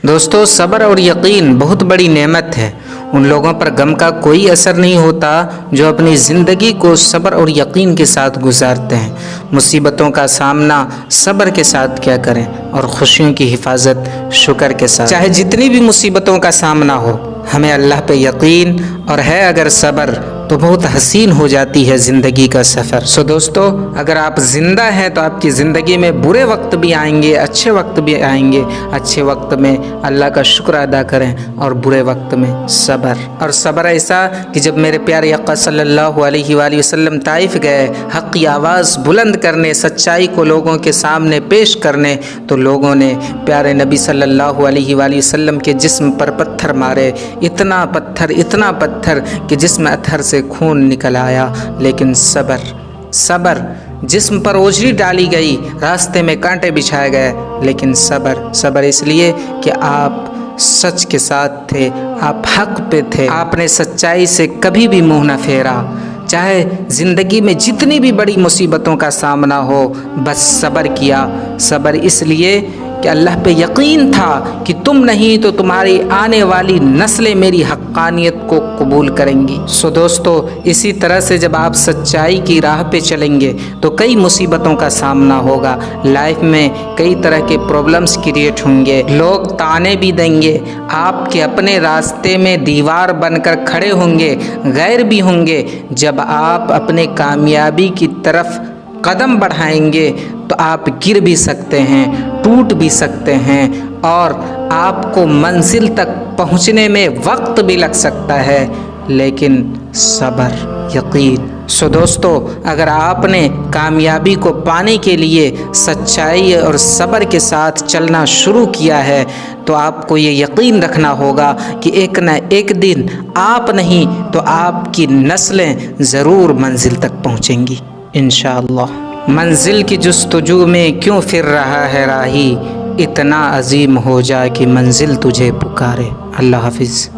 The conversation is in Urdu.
دوستو، صبر اور یقین بہت بڑی نعمت ہے۔ ان لوگوں پر غم کا کوئی اثر نہیں ہوتا جو اپنی زندگی کو صبر اور یقین کے ساتھ گزارتے ہیں۔ مصیبتوں کا سامنا صبر کے ساتھ کیا کریں اور خوشیوں کی حفاظت شکر کے ساتھ۔ چاہے جتنی بھی مصیبتوں کا سامنا ہو، ہمیں اللہ پہ یقین اور ہے اگر صبر تو بہت حسین ہو جاتی ہے زندگی کا سفر۔ دوستو، اگر آپ زندہ ہیں تو آپ کی زندگی میں برے وقت بھی آئیں گے، اچھے وقت بھی آئیں گے۔ اچھے وقت میں اللہ کا شکر ادا کریں اور برے وقت میں صبر۔ اور صبر ایسا کہ جب میرے پیارے آقا صلی اللہ علیہ وآلہ وسلم طائف گئے حق کی آواز بلند کرنے، سچائی کو لوگوں کے سامنے پیش کرنے، تو لوگوں نے پیارے نبی صلی اللہ علیہ وآلہ وسلم کے جسم پر پتھر مارے، اتنا پتھر کہ جسم اتھر سے خون نکل آیا، لیکن صبر جسم پر اوجری ڈالی گئی، راستے میں کانٹے بچھائے گئے، لیکن صبر اس لیے کہ آپ سچ کے ساتھ تھے، آپ حق پہ تھے، آپ نے سچائی سے کبھی بھی منہ نہ پھیرا۔ چاہے زندگی میں جتنی بھی بڑی مصیبتوں کا سامنا ہو، بس صبر کیا۔ صبر اس لیے کہ اللہ پہ یقین تھا کہ تم نہیں تو تمہاری آنے والی نسلیں میری حقانیت کو قبول کریں گی۔ دوستو، اسی طرح سے جب آپ سچائی کی راہ پہ چلیں گے تو کئی مصیبتوں کا سامنا ہوگا، لائف میں کئی طرح کے پرابلمز کریٹ ہوں گے، لوگ طعنے بھی دیں گے، آپ کے اپنے راستے میں دیوار بن کر کھڑے ہوں گے، غیر بھی ہوں گے۔ جب آپ اپنے کامیابی کی طرف قدم بڑھائیں گے تو آپ گر بھی سکتے ہیں، ٹوٹ بھی سکتے ہیں، اور آپ کو منزل تک پہنچنے میں وقت بھی لگ سکتا ہے، لیکن صبر، یقین۔ دوستو، اگر آپ نے کامیابی کو پانے کے لیے سچائی اور صبر کے ساتھ چلنا شروع کیا ہے تو آپ کو یہ یقین رکھنا ہوگا کہ ایک نہ ایک دن آپ نہیں تو آپ کی نسلیں ضرور منزل تک پہنچیں گی انشاءاللہ۔ منزل کی جستجو میں کیوں پھر رہا ہے راہی، اتنا عظیم ہو جا کہ منزل تجھے پکارے۔ اللہ حافظ۔